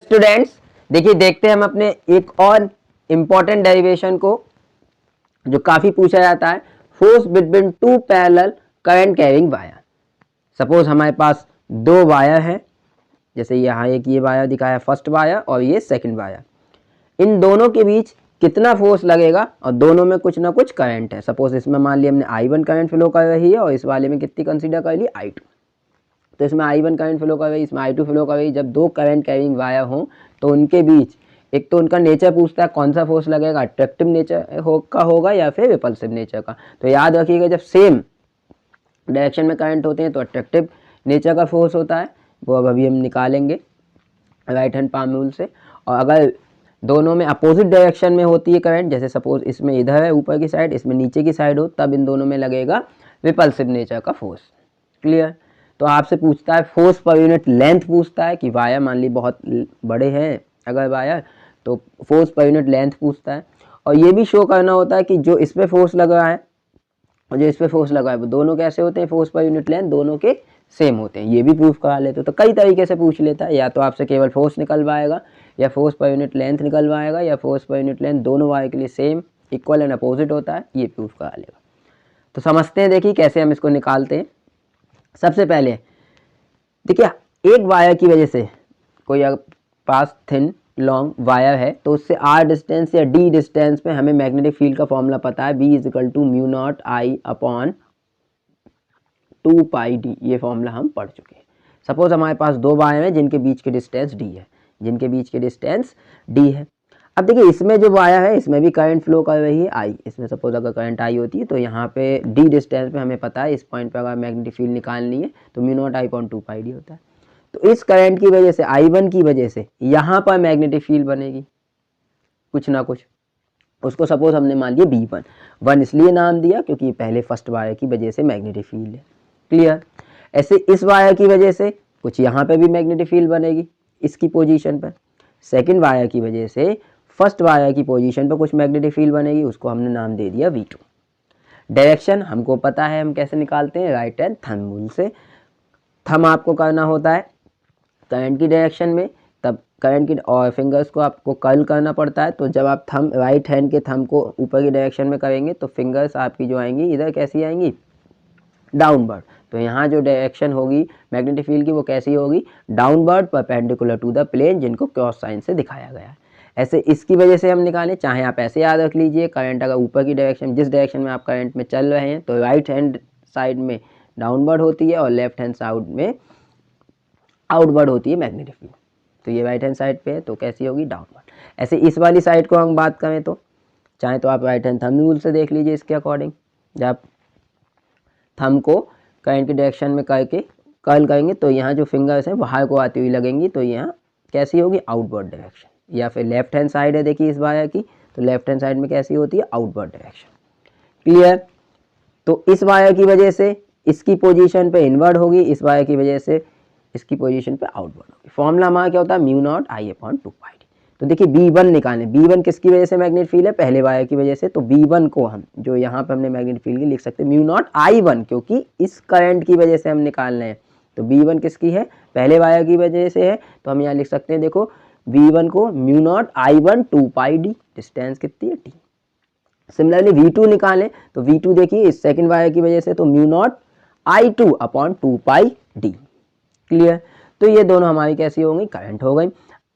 Students देखिए, देखते हैं हम अपने एक और इम्पॉर्टेंट डेरिवेशन को जो काफी पूछा जाता है। Force between two parallel current carrying wire. Suppose हमारे पास दो वायर हैं, जैसे यहाँ एक ये वायर दिखाया फर्स्ट वायर और ये सेकंड वायर। इन दोनों के बीच कितना फोर्स लगेगा और दोनों में कुछ ना कुछ करंट है। सपोज इसमें मान लिया हमने I1 करंट फ्लो कर रही है और इस वाले में कितनी कंसीडर कर ली I2। तो इसमें I1 करंट फ्लो कर रही, इसमें I2 फ्लो कर रही। जब दो करंट कैरिंग वायर हों तो उनके बीच एक तो उनका नेचर पूछता है कौन सा फोर्स लगेगा, अट्रैक्टिव नेचर का होगा या फिर रिपल्सिव नेचर का। तो याद रखिएगा, जब सेम डायरेक्शन में करंट होते हैं तो अट्रैक्टिव नेचर का फोर्स होता है, वो अब अभी हम निकालेंगे राइट हैंड पाम रूल से। और अगर दोनों में अपोजिट डायरेक्शन में होती है करंट, जैसे सपोज इसमें इधर है ऊपर की साइड, इसमें नीचे की साइड हो, तब इन दोनों में लगेगा रिपल्सिव नेचर का फोर्स। क्लियर। तो आपसे पूछता है फोर्स पर यूनिट लेंथ पूछता है कि वायर मान ली बहुत बड़े हैं अगर वायर, तो फोर्स पर यूनिट लेंथ पूछता है। और ये भी शो करना होता है कि जो इस पे फोर्स लग रहा है और जो इस पे फोर्स लगा है वो दोनों कैसे होते हैं, फोर्स पर यूनिट लेंथ दोनों के सेम होते हैं। ये भी प्रूफ करा लेते हो। तो कई तरीके से पूछ लेता है, या तो आपसे केवल फोर्स निकलवाएगा, या फोर्स पर यूनिट लेंथ निकलवाएगा, या फोर्स पर यूनिट लेंथ दोनों वायर के लिए सेम इक्वल एंड अपोजिट होता है, ये प्रूफ करा लेगा। तो समझते हैं, देखिए कैसे हम इसको निकालते हैं। सबसे पहले देखिए, एक वायर की वजह से कोई पास थिन लॉन्ग वायर है तो उससे r डिस्टेंस या d डिस्टेंस पे हमें मैग्नेटिक फील्ड का फॉर्मूला पता है, B = μ0 I अपॉन 2πd। ये फॉर्मूला हम पढ़ चुके हैं। सपोज हमारे पास दो वायर हैं जिनके बीच के डिस्टेंस d है, अब देखिए इसमें जो वायर है इसमें भी करंट फ्लो कर रही है I। इसमें सपोज अगर करंट I होती है तो यहाँ पे d डिस्टेंस पे हमें पता है इस पॉइंट पे अगर मैग्नेटिक फील्ड निकालनी है तो μ0 I अपॉन 2πd होता है। तो इस करंट की वजह से I1 की वजह से यहाँ पर मैग्नेटिक फील्ड बनेगी कुछ ना कुछ, उसको सपोज हमने मान लिया B1। 1 इसलिए नाम दिया क्योंकि पहले फर्स्ट वायर की वजह से मैग्नेटिक फील्ड है। क्लियर। ऐसे इस वायर की वजह से कुछ यहाँ पे भी मैग्नेटिक फील्ड बनेगी इसकी पोजीशन पर। सेकंड वायर की वजह से फर्स्ट वायर की पोजीशन पर कुछ मैग्नेटिक फील्ड बनेगी, उसको हमने नाम दे दिया V2। डायरेक्शन हमको पता है, हम कैसे निकालते हैं, राइट हैंड थंब रूल से। थंब आपको करना होता है करंट की डायरेक्शन में, तब करंट की और फिंगर्स को आपको कर्ल करना पड़ता है। तो जब आप थंब राइट हैंड के थंब को ऊपर की डायरेक्शन में करेंगे तो फिंगर्स आपकी जो आएंगी इधर कैसी आएंगी, डाउनवर्ड। तो यहाँ जो डायरेक्शन होगी मैग्नेटिक फील्ड की वो कैसी होगी, downward perpendicular to the plane, जिनको क्रॉस साइन से दिखाया गया है। ऐसे इसकी वजह से हम निकालें, चाहे आप ऐसे याद रख लीजिए, करंट अगर ऊपर की डायरेक्शन जिस डायरेक्शन में आप करंट में चल रहे हैं तो राइट हैंड साइड में डाउनवर्ड होती है और लेफ्ट हैंड साइड में आउटवर्ड होती है मैग्नेटिक फील्ड। तो ये राइट हैंड साइड पे है तो कैसी होगी, डाउनवर्ड। ऐसे इस वाली साइड को हम बात करें तो चाहे तो आप राइट हैंड थंब रूल से देख लीजिए इसके अकॉर्डिंग। जब थंब को करंट की डायरेक्शन में करके कर्ल करेंगे तो यहाँ जो फिंगर्स हैं बाहर को आती हुई लगेंगी, तो यहाँ कैसी होगी, आउटवर्ड डायरेक्शन। या फिर लेफ्ट हैंड साइड है देखिए इस वायर की, तो लेफ्ट हैंड साइड में कैसी होती है, आउटवर्ड डायरेक्शन। क्लियर। तो इस वायर की वजह से इसकी पोजीशन पे इनवर्ड होगी, इस वायर की वजह से इसकी पोजीशन पे आउटवर्ड होगी। फॉर्मूला हमारा क्या होता है, μ0 I अपॉन 2πd। तो देखिए B1 निकालें, B1 किसकी वजह से मैग्नेटिक फील्ड है, पहले वायर की वजह से। तो B1 को हम जो यहाँ पे हमने मैग्नेटिक फील्ड की लिख सकते हैं μ0 I1, क्योंकि इस करंट की वजह से हम निकाल रहे हैं। तो B1 किसकी है, पहले वायर की वजह से है, तो हम यहाँ लिख सकते हैं, देखो B1 को μ0 I1 2πd, डिस्टेंस कितनी है, t। सिमिलरली V2 निकालें तो V2 देखिए इस सेकंड वायर की वजह से, तो μ0 I2 अपॉन 2πd। क्लियर। तो ये दोनों हमारी कैसी हो गई, करंट हो गई।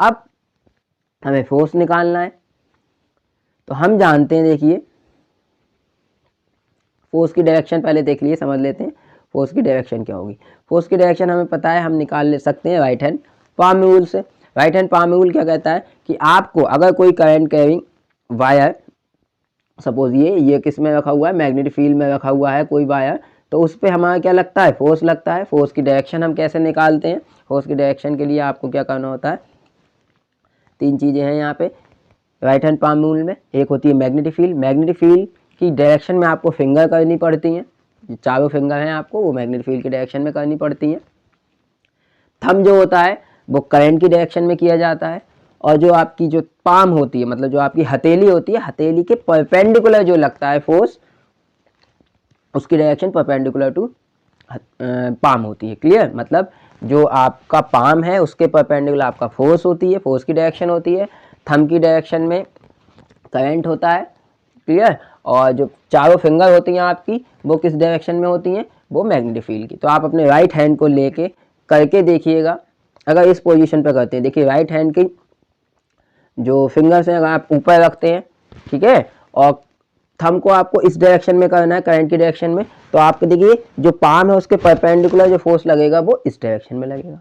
अब हमें फोर्स निकालना है, तो हम जानते हैं, देखिए फोर्स की डायरेक्शन पहले देख लिए, समझ लेते हैं फोर्स की डायरेक्शन क्या होगी। फोर्स की डायरेक्शन हमें पता है, हम निकाल ले सकते हैं राइट हैंड पाम रूल से। राइट हैंड पाम रूल क्या कहता है कि आपको अगर कोई करंट कैरिंग वायर, सपोज ये किस में रखा हुआ है, मैग्नेटिक फील्ड में रखा हुआ है कोई वायर, तो उस पर हमारा क्या लगता है, फोर्स लगता है। फोर्स की डायरेक्शन हम कैसे निकालते हैं, फोर्स की डायरेक्शन के लिए आपको क्या करना होता है, तीन चीज़ें हैं यहाँ पे राइट हैंड पाम रूल में। एक होती है मैग्नेटिक फील्ड, मैग्नेटिक फील्ड की डायरेक्शन में आपको फिंगर करनी पड़ती हैं, जो चारों फिंगर हैं आपको वो मैग्नेटिक फील्ड की डायरेक्शन में करनी पड़ती हैं। थंब जो होता है वो करंट की डायरेक्शन में किया जाता है, और जो आपकी जो पाम होती है, मतलब जो आपकी हथेली होती है, हथेली के परपेंडिकुलर जो लगता है फोर्स, उसकी डायरेक्शन परपेंडिकुलर टू पाम होती है। क्लियर। मतलब जो आपका पाम है उसके परपेंडिकुलर आपका फोर्स होती है, फोर्स की डायरेक्शन होती है, थंब की डायरेक्शन में करंट होता है, क्लियर। और जो चारों फिंगर होती हैं आपकी वो किस डायरेक्शन में होती हैं, वो मैग्नेटिक फील्ड की। तो आप अपने राइट हैंड को लेके करके देखिएगा, अगर इस पोजीशन पर करते हैं, देखिए राइट हैंड की जो फिंगर्स हैं अगर आप ऊपर रखते हैं, ठीक है, और थंब को आपको इस डायरेक्शन में करना है, करंट की डायरेक्शन में, तो आपको देखिए जो पाम है उसके परपेंडिकुलर जो फोर्स लगेगा वो इस डायरेक्शन में लगेगा,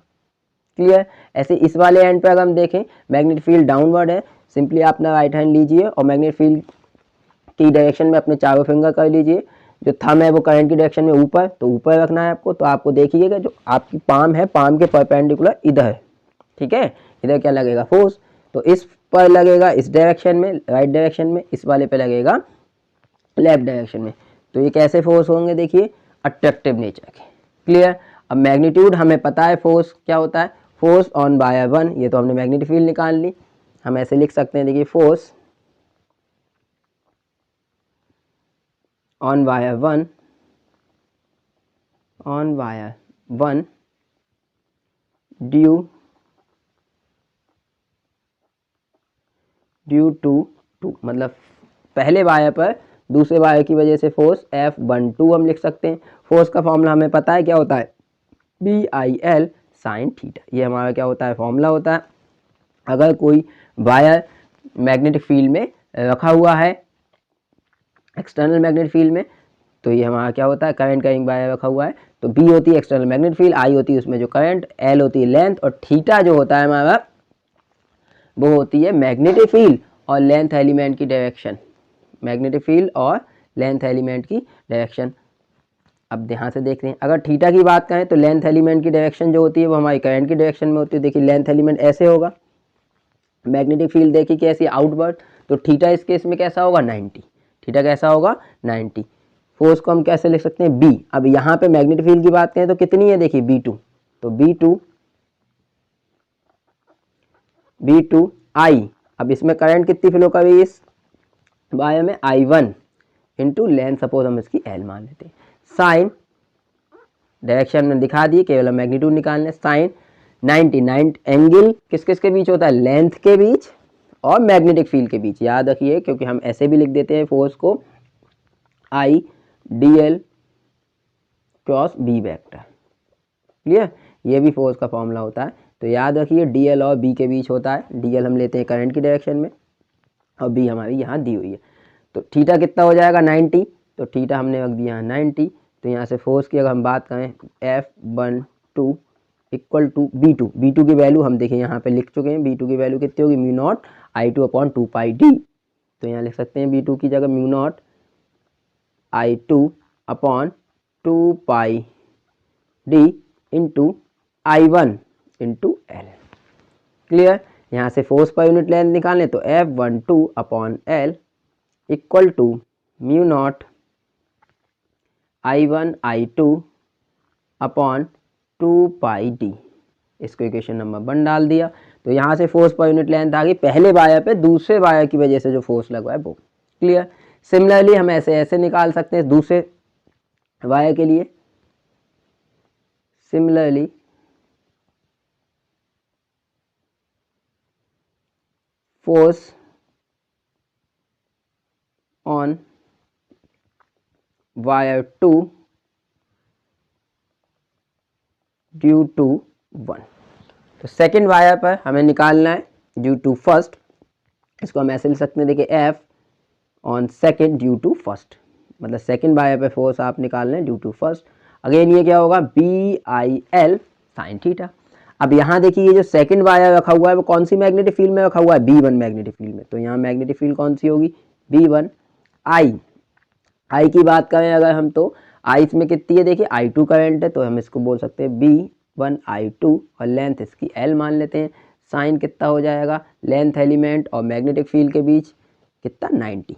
क्लियर। ऐसे इस वाले एंड पे अगर हम देखें मैग्नेटिक फील्ड डाउनवर्ड है, सिंपली अपना राइट हैंड लीजिए और मैग्नेटिक फील्ड की डायरेक्शन में अपने चारों फिंगर कर लीजिए, जो थंब है वो करंट की डायरेक्शन में ऊपर, तो ऊपर रखना है आपको। तो आपको देखिएगा जो आपकी पाम है, पाम के परपेंडिकुलर इधर, ठीक है, इधर क्या लगेगा, फोर्स। तो इस पर लगेगा इस डायरेक्शन में, राइट डायरेक्शन में, इस वाले पे लगेगा लेफ्ट डायरेक्शन में। तो ये कैसे फोर्स होंगे, देखिए अट्रैक्टिव नेचर के, क्लियर। अब मैग्नीट्यूड हमें पता है फोर्स क्या होता है, फोर्स ऑन वायर वन, ये तो हमने मैग्नेटिक फील्ड निकाल ली। हम ऐसे लिख सकते हैं, देखिए force on wire one, on wire one due to मतलब पहले वायर पर दूसरे वायर की वजह से फोर्स F12 हम लिख सकते हैं। फोर्स का फॉर्मूला हमें पता है क्या होता है, BIL साइन थीटा, ये हमारा क्या होता है, फॉर्मूला होता है। अगर कोई वायर मैग्नेटिक फील्ड में रखा हुआ है, एक्सटर्नल मैग्नेटिक फील्ड में, तो ये हमारा क्या होता है, करंट कैरिंग वायर रखा हुआ है, तो B होती है एक्सटर्नल मैग्नेटिक फील्ड, I होती है उसमें जो करंट, L होती है लेंथ, और थीटा जो होता है हमारा वो होती है मैग्नेटिक फील्ड और लेंथ एलिमेंट की डायरेक्शन, मैग्नेटिक फील्ड और लेंथ एलिमेंट की डायरेक्शन। अब ध्यान से देख रहे हैं, अगर थीटा की बात करें तो लेंथ एलिमेंट की डायरेक्शन जो होती है वो हमारी करंट की डायरेक्शन में होती है। देखिए लेंथ एलिमेंट ऐसे होगा, मैग्नेटिक फील्ड देखिए कैसी आउटवर्ड, तो थीटा इस केस में कैसा होगा, 90, थीटा कैसा होगा 90। फोर्स को हम कैसे लिख सकते हैं, बी। अब यहाँ पे मैग्नेटिक फील्ड की बात करें तो कितनी है, देखिए B2, तो B2 I, अब इसमें करंट कितनी फ्लो कर रही है इस वायर में, I1 इंटू लेंथ, सपोज हम इसकी L मान लेते हैं, साइन डायरेक्शन में दिखा दिए, केवल मैग्नीट्यूड निकालने, साइन 99 एंगल किस किस के बीच होता है, लेंथ के बीच और मैग्नेटिक फील्ड के बीच, याद रखिए, क्योंकि हम ऐसे भी लिख देते हैं फोर्स को IDL cross B vector, clear, ये भी फोर्स का फॉर्मूला होता है। तो याद रखिए DL और B के बीच होता है, DL हम लेते हैं करंट की डायरेक्शन में और B हमारी यहाँ दी हुई है। तो थीटा कितना हो जाएगा 90, तो थीटा हमने रख दिया 90। तो यहाँ से फोर्स की अगर हम बात करें F12 इक्वल टू B2 की वैल्यू हम देखें यहाँ पे लिख चुके हैं, B2 की वैल्यू कितनी होगी, mu naught I2 upon 2 pi d. तो यहाँ लिख सकते हैं B2 की जगह mu naught I2 upon 2 pi d into I1 into L, क्लियर। यहाँ से फोर्स पर यूनिट लेंथ निकालें तो F12 upon L equal to mu naught I1 I2 upon 2 pi d, इसको इक्वेशन नंबर 1 डाल दिया। तो यहाँ से फोर्स पर यूनिट लेंथ आ गई पहले वायर पे दूसरे वायर की वजह से जो फोर्स लगा है वो, क्लियर। सिमिलरली हम ऐसे निकाल सकते हैं दूसरे वायर के लिए, similarly force on wire 2 due to 1। तो सेकेंड वायर पर हमें निकालना है ड्यू टू फर्स्ट, इसको हम ऐसे लिख सकते हैं, देखिए F on second due to first, मतलब सेकेंड वायर पे फोर्स आप निकाल लें ड्यू टू फर्स्ट। अगेन ये क्या होगा, BIL साइन थीटा। अब यहाँ देखिए ये जो सेकंड वायर रखा हुआ है वो कौन सी मैग्नेटिक फील्ड में रखा हुआ है, B1 मैग्नेटिक फील्ड में। तो यहाँ मैग्नेटिक फील्ड कौन सी होगी, B1। I की बात करें अगर हम, तो I इसमें कितनी है, देखिए I2 करंट है, तो हम इसको बोल सकते हैं B1 I2 और लेंथ इसकी L मान लेते हैं। साइन कितना हो जाएगा, लेंथ एलिमेंट और मैग्नेटिक फील्ड के बीच कितना 90,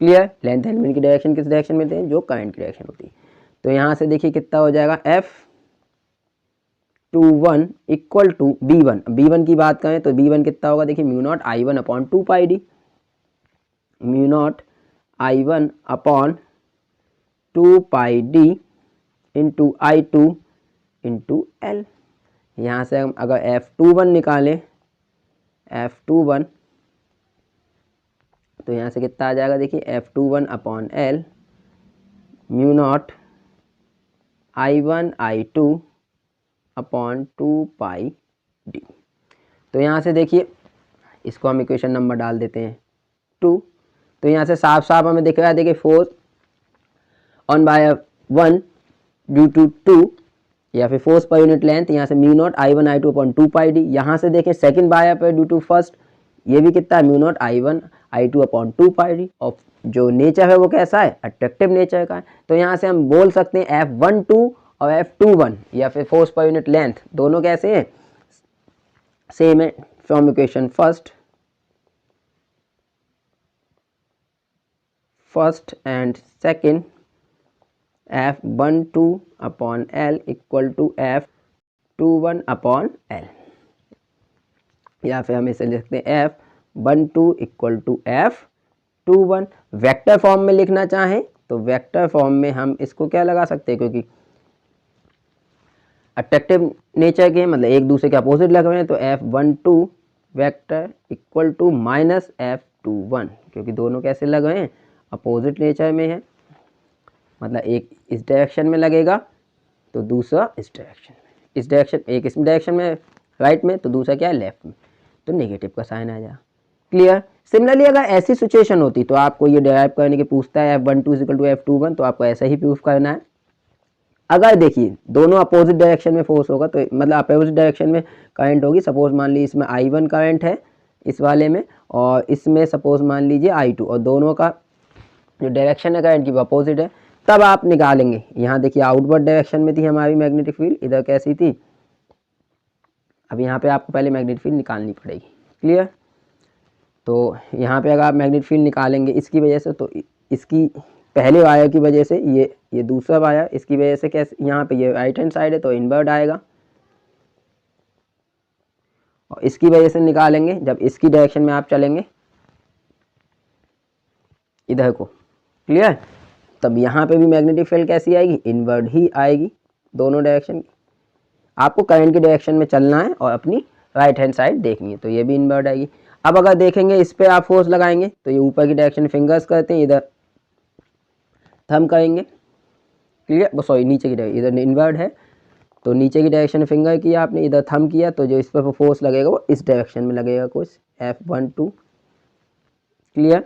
क्लियर। लेंथ एलिमेंट की डायरेक्शन किस डायरेक्शन में देते हैं, जो करंट की डायरेक्शन होती है। तो यहाँ से देखिए कितना हो जाएगा, F21 इक्वल टू B1 की बात करें तो B1 कितना होगा, देखिए mu naught I1 upon 2 pi d, mu naught I1 upon 2 pi d into I2 into L। यहाँ से हम अगर F21 निकालें, F21, तो यहाँ से कितना आ जाएगा, देखिए F21 upon L mu naught I1 I2 upon 2 pi d. तो यहाँ से देखिए इसको हम इक्वेशन नंबर डाल देते हैं 2। तो यहाँ से साफ साफ हमें दिख रहा है, देखिए force on wire 1 due to 2, या फिर फोर्स पर यूनिट लेंथ, यहाँ से mu naught I1 I2 upon 2 pi d. यहाँ से देखें सेकंड बायर पर ड्यू टू फर्स्ट, ये भी कितना है, mu naught I1 I2 upon 2 pi d. और जो नेचर है वो कैसा है, अट्रैक्टिव नेचर का है। तो यहाँ से हम बोल सकते हैं F12 और F21 या फिर फोर्स पर यूनिट लेंथ दोनों कैसे हैं, सेम है। From equation first and second, F12 upon L equal to F21 upon L, या फिर हम इसे लिखते हैं F12 equal to F21। Vector form में लिखना चाहें तो वेक्टर फॉर्म में हम इसको क्या लगा सकते हैं, क्योंकि अट्रैक्टिव नेचर के मतलब एक दूसरे के अपोजिट लग रहे हैं, तो F12 vector equal to minus F21, क्योंकि दोनों कैसे लग रहे हैं, अपोजिट नेचर में है। मतलब एक इस डायरेक्शन में लगेगा तो दूसरा इस डायरेक्शन में, इस डायरेक्शन एक इस डायरेक्शन में राइट में, तो दूसरा क्या है लेफ्ट में, तो नेगेटिव का साइन आ जाए। क्लियर। सिमिलरली अगर ऐसी सिचुएशन होती तो आपको ये डिराइव करने के पूछता है F12 इक्वल टू F21, तो आपको ऐसा ही प्रूफ करना है। अगर देखिए दोनों अपोजिट डायरेक्शन में फोर्स होगा, तो मतलब अपोजिट डायरेक्शन में करंट होगी। सपोज मान लीजिए इसमें I1 करंट है इस वाले में, और इसमें सपोज मान लीजिए I2, और दोनों का जो डायरेक्शन है करंट की वो अपोजिट है, तब आप निकालेंगे। यहाँ देखिए आउटवर्ड डायरेक्शन में थी हमारी मैग्नेटिक फील्ड, इधर कैसी थी, अब यहाँ पे आपको पहले मैग्नेटिक फील्ड निकालनी पड़ेगी। क्लियर। तो यहाँ पे अगर आप मैग्नेटिक फील्ड निकालेंगे इसकी वजह से, तो इसकी पहले वायर की वजह से ये दूसरा वायर, इसकी वजह से कैसे, यहाँ पे ये राइट हैंड साइड है तो इनवर्ड आएगा, और इसकी वजह से निकालेंगे जब इसकी डायरेक्शन में आप चलेंगे इधर को। क्लियर। तब यहाँ पे भी मैग्नेटिक फील्ड कैसी आएगी, इनवर्ड ही आएगी दोनों डायरेक्शन की। आपको करंट की डायरेक्शन में चलना है और अपनी राइट हैंड साइड देखनी है, तो ये भी इनवर्ड आएगी। अब अगर देखेंगे इस पे आप फोर्स लगाएंगे, तो ये ऊपर की डायरेक्शन फिंगर्स करते हैं, इधर थंब करेंगे। क्लियर। सॉरी नीचे की डायरेक्शन, इधर इनवर्ड है तो नीचे की डायरेक्शन फिंगर किया आपने, इधर थंब किया, तो जो इस पर फोर्स लगेगा वो इस डायरेक्शन में लगेगा कुछ, F12। क्लियर।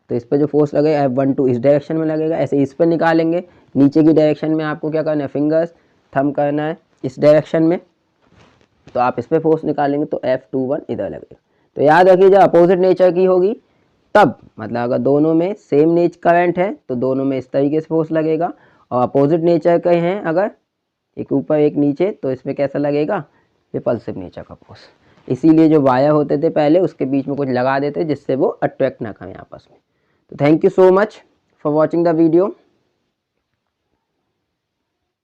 तो इस पर जो फोर्स लगेगा F12 इस डायरेक्शन में लगेगा। ऐसे इस पर निकालेंगे, नीचे की डायरेक्शन में आपको क्या करना है, फिंगर्स थंब करना है इस डायरेक्शन में, तो आप इस पर फोर्स निकालेंगे तो F21 इधर लगेगा। तो याद रखिए जब अपोजिट नेचर की होगी तब, मतलब अगर दोनों में सेम नेचर करंट है तो दोनों में इस तरीके से फोर्स लगेगा, और अपोजिट नेचर के हैं अगर एक ऊपर एक नीचे, तो इसमें कैसा लगेगा, रिपल्सिव नेचर का फोर्स। इसीलिए जो वायर होते थे पहले उसके बीच में कुछ लगा देते जिससे वो अट्रैक्ट ना करें आपस में। तो thank you so much for watching the video.